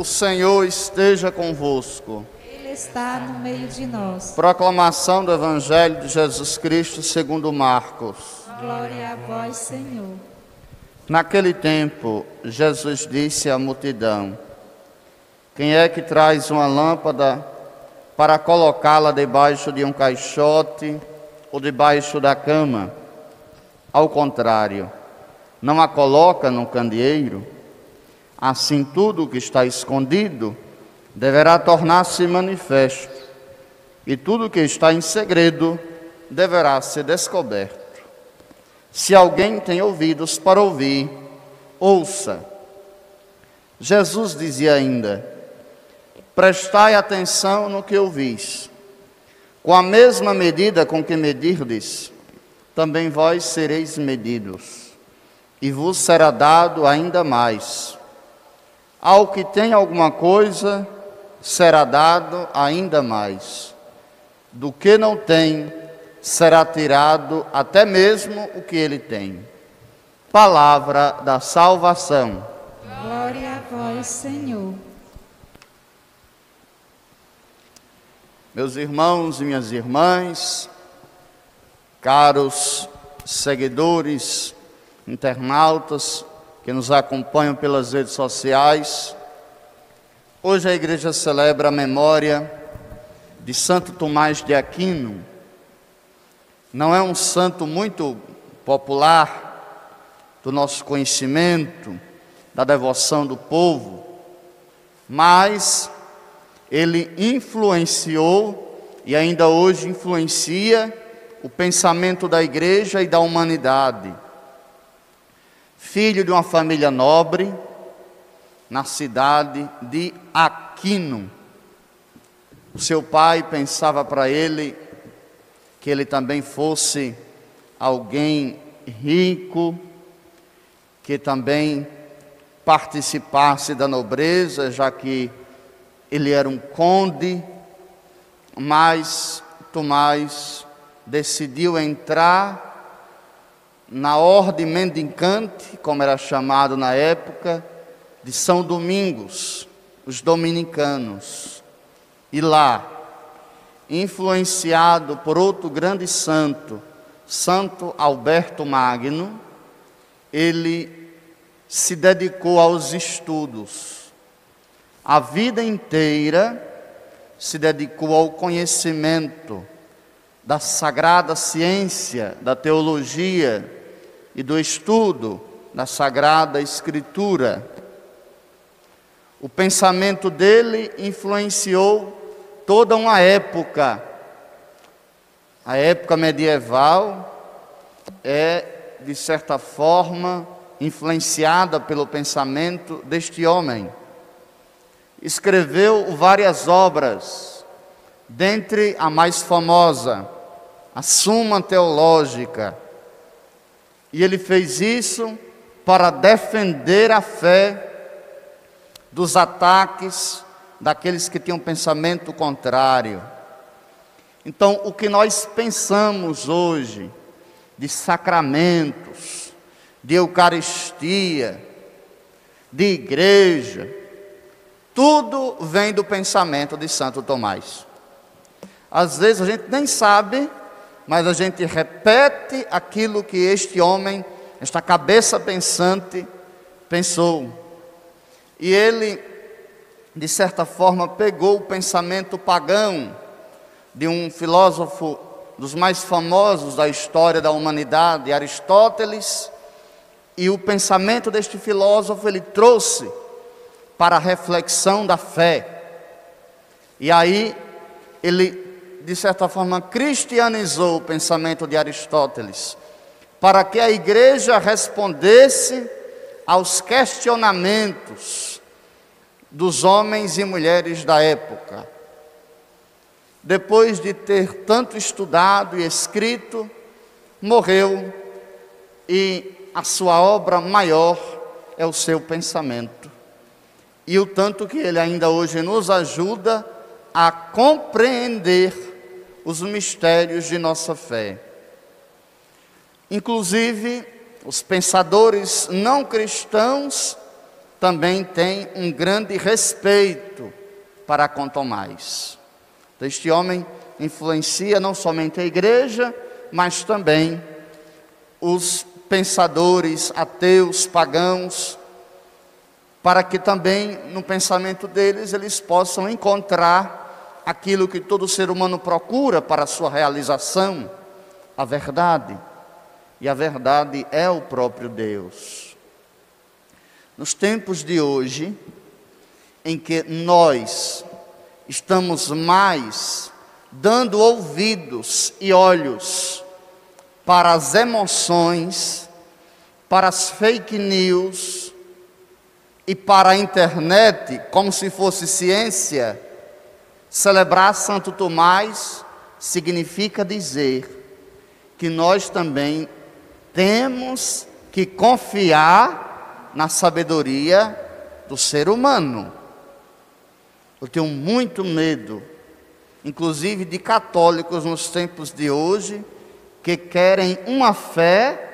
O Senhor esteja convosco. Ele está no meio de nós. Proclamação do Evangelho de Jesus Cristo segundo Marcos. Glória a vós, Senhor. Naquele tempo, Jesus disse à multidão: quem é que traz uma lâmpada para colocá-la debaixo de um caixote ou debaixo da cama? Ao contrário, não a coloca no candeeiro? Assim tudo o que está escondido deverá tornar-se manifesto, e tudo o que está em segredo deverá ser descoberto. Se alguém tem ouvidos para ouvir, ouça. Jesus dizia ainda: prestai atenção no que ouvis. Com a mesma medida com que medirdes, também vós sereis medidos, e vos será dado ainda mais. Ao que tem alguma coisa, será dado ainda mais. Do que não tem, será tirado até mesmo o que ele tem. Palavra da salvação. Glória a vós, Senhor. Meus irmãos e minhas irmãs, caros seguidores, internautas que nos acompanham pelas redes sociais, hoje a igreja celebra a memória de Santo Tomás de Aquino. Não é um santo muito popular do nosso conhecimento, da devoção do povo, mas ele influenciou e ainda hoje influencia o pensamento da igreja e da humanidade. Filho de uma família nobre, na cidade de Aquino. O seu pai pensava para ele que ele também fosse alguém rico, que também participasse da nobreza, já que ele era um conde, mas Tomás decidiu entrar na ordem mendicante, como era chamado na época, de São Domingos, os dominicanos. E lá, influenciado por outro grande santo, Santo Alberto Magno, ele se dedicou aos estudos. A vida inteira se dedicou ao conhecimento da sagrada ciência, da teologia e do estudo da Sagrada Escritura. O pensamento dele influenciou toda uma época. A época medieval é, de certa forma, influenciada pelo pensamento deste homem. Escreveu várias obras, dentre a mais famosa, a Suma Teológica. E ele fez isso para defender a fé dos ataques daqueles que tinham pensamento contrário. Então, o que nós pensamos hoje de sacramentos, de Eucaristia, de igreja, tudo vem do pensamento de Santo Tomás. Às vezes a gente nem sabe, mas a gente repete aquilo que este homem, esta cabeça pensante, pensou. E ele, de certa forma, pegou o pensamento pagão de um filósofo dos mais famosos da história da humanidade, Aristóteles, e o pensamento deste filósofo ele trouxe para a reflexão da fé. E aí ele, de certa forma, cristianizou o pensamento de Aristóteles, para que a igreja respondesse aos questionamentos dos homens e mulheres da época. Depois de ter tanto estudado e escrito, morreu, e a sua obra maior é o seu pensamento. E o tanto que ele ainda hoje nos ajuda a compreender os mistérios de nossa fé. Inclusive, os pensadores não cristãos também tem um grande respeito para com Tomás. Este homem influencia não somente a igreja, mas também os pensadores ateus, pagãos, para que também no pensamento deles eles possam encontrar aquilo que todo ser humano procura para a sua realização, a verdade. E a verdade é o próprio Deus. Nos tempos de hoje, em que nós estamos mais dando ouvidos e olhos para as emoções, para as fake news e para a internet, como se fosse ciência, celebrar Santo Tomás significa dizer que nós também temos que confiar na sabedoria do ser humano. Eu tenho muito medo, inclusive de católicos nos tempos de hoje, que querem uma fé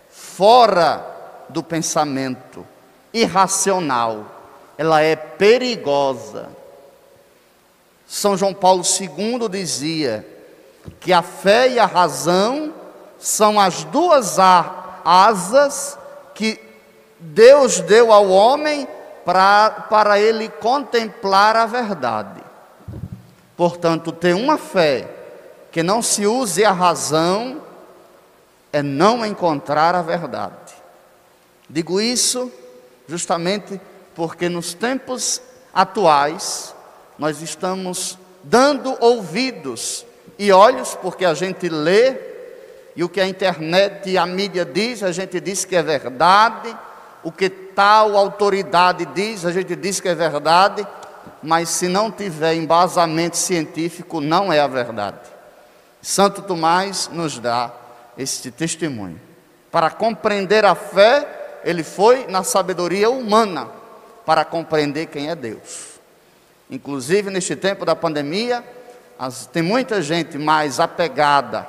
fora do pensamento, irracional. Ela é perigosa. São João Paulo II dizia que a fé e a razão são as duas asas que Deus deu ao homem para ele contemplar a verdade. Portanto, ter uma fé que não se use a razão é não encontrar a verdade. Digo isso justamente porque nos tempos atuais nós estamos dando ouvidos e olhos, porque a gente lê, e o que a internet e a mídia diz, a gente diz que é verdade, o que tal autoridade diz, a gente diz que é verdade, mas se não tiver embasamento científico, não é a verdade. Santo Tomás nos dá este testemunho. Para compreender a fé, ele foi na sabedoria humana, para compreender quem é Deus. Inclusive, neste tempo da pandemia, tem muita gente mais apegada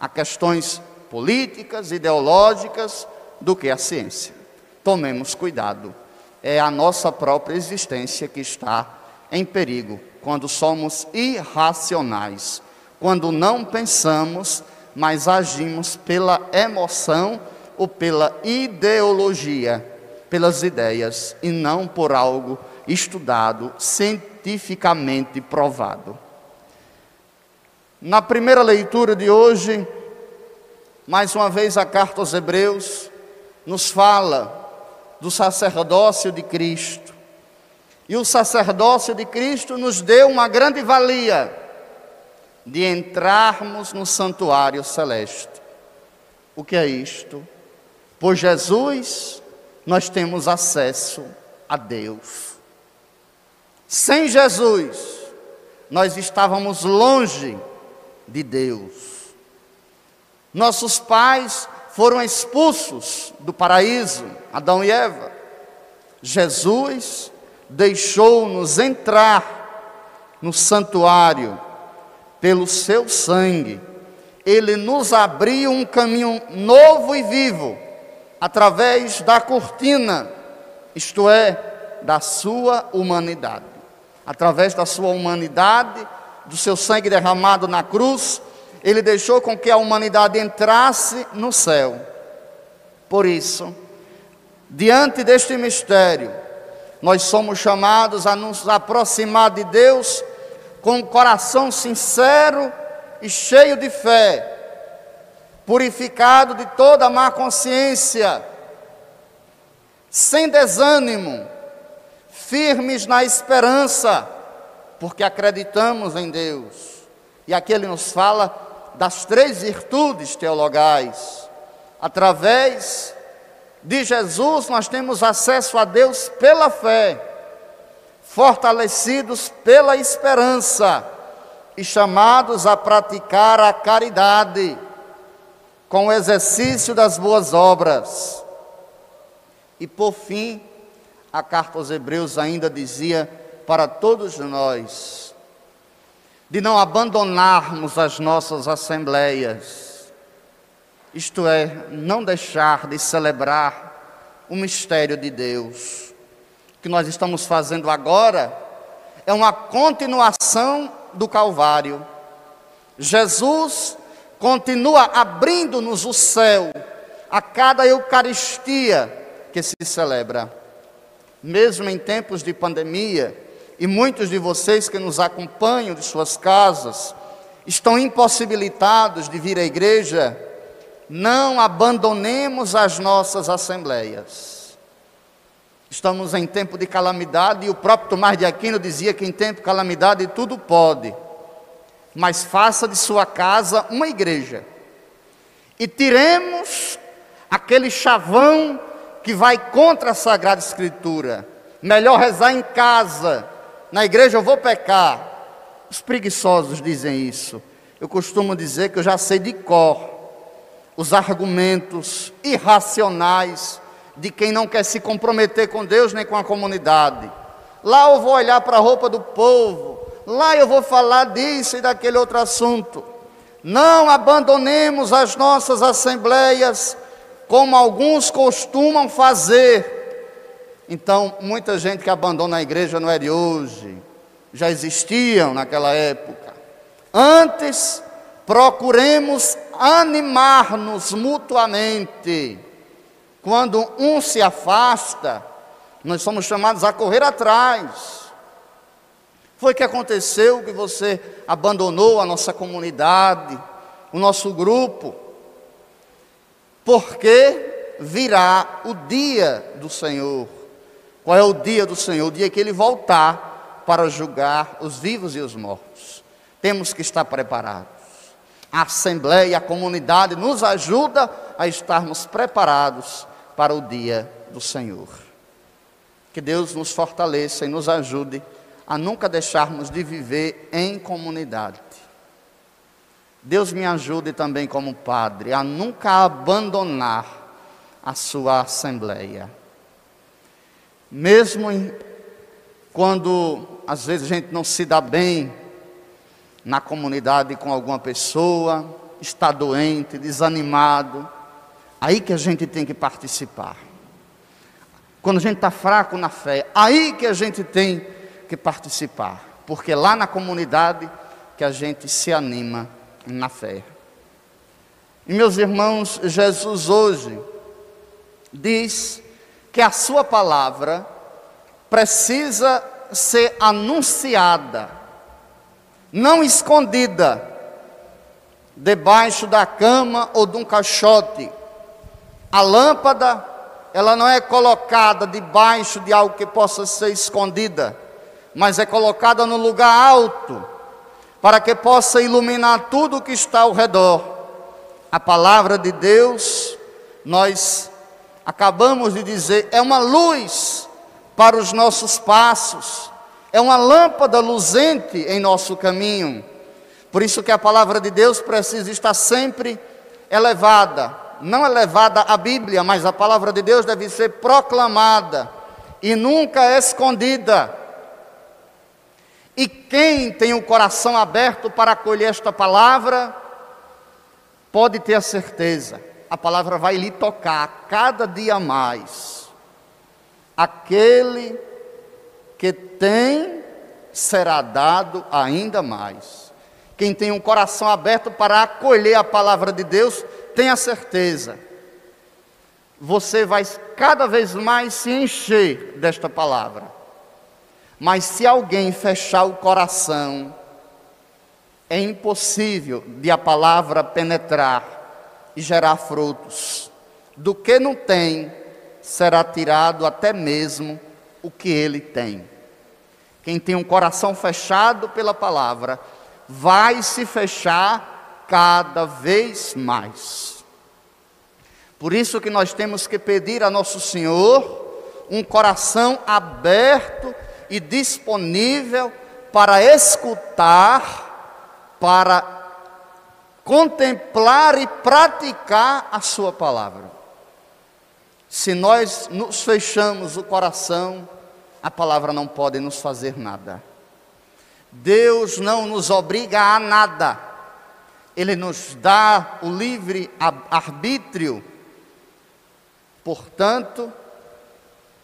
a questões políticas, ideológicas, do que a ciência. Tomemos cuidado. É a nossa própria existência que está em perigo, quando somos irracionais, quando não pensamos, mas agimos pela emoção ou pela ideologia, pelas ideias, e não por algo estudado, cientificamente provado. Na primeira leitura de hoje, mais uma vez a carta aos Hebreus nos fala do sacerdócio de Cristo. E o sacerdócio de Cristo nos deu uma grande valia de entrarmos no santuário celeste. O que é isto? Por Jesus, nós temos acesso a Deus. Sem Jesus, nós estávamos longe de Deus. Nossos pais foram expulsos do paraíso, Adão e Eva. Jesus deixou-nos entrar no santuário pelo seu sangue. Ele nos abriu um caminho novo e vivo, através da cortina, isto é, da sua humanidade. Através da sua humanidade, do seu sangue derramado na cruz, ele deixou com que a humanidade entrasse no céu. Por isso, diante deste mistério, nós somos chamados a nos aproximar de Deus com um coração sincero e cheio de fé, purificado de toda má consciência, sem desânimo, firmes na esperança, porque acreditamos em Deus. E aqui ele nos fala das 3 virtudes teologais. Através de Jesus nós temos acesso a Deus pela fé, fortalecidos pela esperança e chamados a praticar a caridade com o exercício das boas obras. E por fim, a carta aos Hebreus ainda dizia para todos nós, de não abandonarmos as nossas assembleias, isto é, não deixar de celebrar o mistério de Deus. O que nós estamos fazendo agora é uma continuação do Calvário. Jesus continua abrindo-nos o céu a cada Eucaristia que se celebra. Mesmo em tempos de pandemia, e muitos de vocês que nos acompanham de suas casas estão impossibilitados de vir à igreja, não abandonemos as nossas assembleias. Estamos em tempo de calamidade e o próprio Tomás de Aquino dizia que em tempo de calamidade tudo pode, mas faça de sua casa uma igreja e tiremos aquele chavão que vai contra a Sagrada Escritura. Melhor rezar em casa, na igreja eu vou pecar. Os preguiçosos dizem isso. Eu costumo dizer que eu já sei de cor os argumentos irracionais de quem não quer se comprometer com Deus nem com a comunidade. Lá eu vou olhar para a roupa do povo, lá eu vou falar disso e daquele outro assunto. Não abandonemos as nossas assembleias como alguns costumam fazer. Então, muita gente que abandona a igreja não é de hoje, já existiam naquela época. Antes, procuremos animar-nos mutuamente. Quando um se afasta, nós somos chamados a correr atrás. Foi que aconteceu que você abandonou a nossa comunidade, o nosso grupo, porque virá o dia do Senhor. Qual é o dia do Senhor? O dia que Ele voltar para julgar os vivos e os mortos. Temos que estar preparados. A Assembleia, a comunidade nos ajuda a estarmos preparados para o dia do Senhor. Que Deus nos fortaleça e nos ajude a nunca deixarmos de viver em comunidade. Deus me ajude também como padre a nunca abandonar a sua assembleia. Mesmo quando às vezes a gente não se dá bem na comunidade com alguma pessoa, está doente, desanimado, aí que a gente tem que participar. Quando a gente está fraco na fé, aí que a gente tem que participar, porque lá na comunidade que a gente se anima na fé. E meus irmãos, Jesus hoje diz que a sua palavra precisa ser anunciada, não escondida debaixo da cama ou de um caixote. A lâmpada, ela não é colocada debaixo de algo que possa ser escondida, mas é colocada no lugar alto, para que possa iluminar tudo o que está ao redor. A palavra de Deus, nós acabamos de dizer, é uma luz para os nossos passos, é uma lâmpada luzente em nosso caminho. Por isso que a palavra de Deus precisa estar sempre elevada, não elevada à Bíblia, mas a palavra de Deus deve ser proclamada e nunca escondida. E quem tem o coração aberto para acolher esta palavra, pode ter a certeza, a palavra vai lhe tocar cada dia mais. Aquele que tem, será dado ainda mais. Quem tem um coração aberto para acolher a palavra de Deus, tenha certeza, você vai cada vez mais se encher desta palavra. Mas se alguém fechar o coração, é impossível de a palavra penetrar e gerar frutos. Do que não tem, será tirado até mesmo o que ele tem. Quem tem um coração fechado pela palavra, vai se fechar cada vez mais. Por isso que nós temos que pedir a nosso Senhor um coração aberto e disponível para escutar, para contemplar e praticar a sua palavra. Se nós nos fechamos o coração, a palavra não pode nos fazer nada. Deus não nos obriga a nada. Ele nos dá o livre arbítrio. Portanto,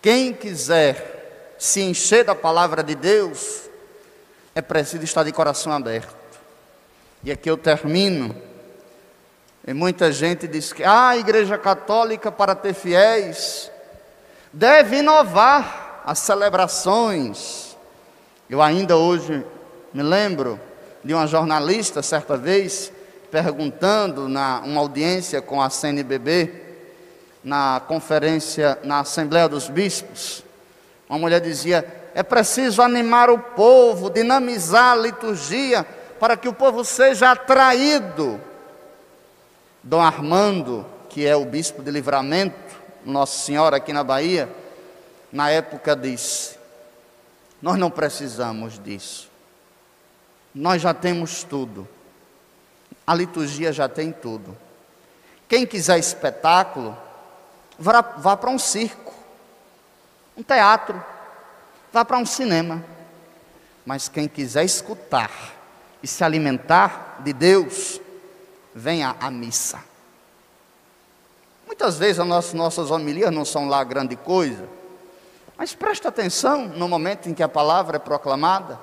quem quiser se encher da palavra de Deus, é preciso estar de coração aberto. E aqui eu termino. E muita gente diz que a Igreja Católica, para ter fiéis, deve inovar as celebrações. Eu ainda hoje me lembro de uma jornalista, certa vez, perguntando uma audiência com a CNBB, na conferência, na Assembleia dos Bispos. Uma mulher dizia: é preciso animar o povo, dinamizar a liturgia, para que o povo seja atraído. Dom Armando, que é o bispo de Livramento, Nossa Senhora aqui na Bahia, na época disse: nós não precisamos disso. Nós já temos tudo. A liturgia já tem tudo. Quem quiser espetáculo, vá para um circo, um teatro, vá para um cinema. Mas quem quiser escutar e se alimentar de Deus, venha à missa. Muitas vezes as nossas homilias não são lá grande coisa, mas presta atenção no momento em que a palavra é proclamada.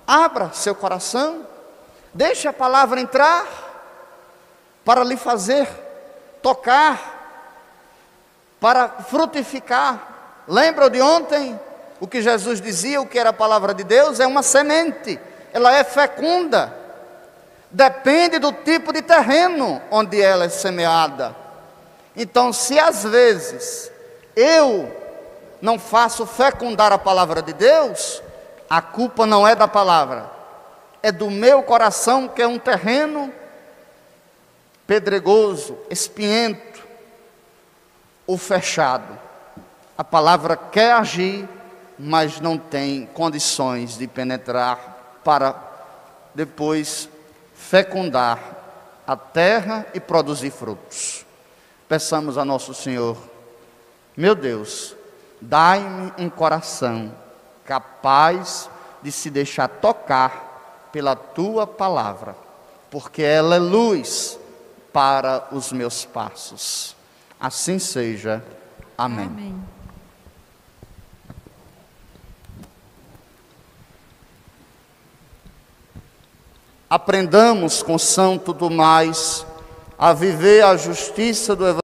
Abra seu coração, deixe a palavra entrar, para lhe fazer tocar, para frutificar. Lembra de ontem o que Jesus dizia, o que era a palavra de Deus? É uma semente, ela é fecunda, depende do tipo de terreno onde ela é semeada. Então, se às vezes eu não faço fecundar a palavra de Deus, a culpa não é da palavra, é do meu coração, que é um terreno pedregoso, espinhento ou fechado. A palavra quer agir, mas não tem condições de penetrar para depois fecundar a terra e produzir frutos. Peçamos a nosso Senhor: meu Deus, dai-me um coração capaz de se deixar tocar pela tua palavra, porque ela é luz para os meus passos. Assim seja. Amém. Amém. Aprendamos com São Tomás a viver a justiça do Evangelho.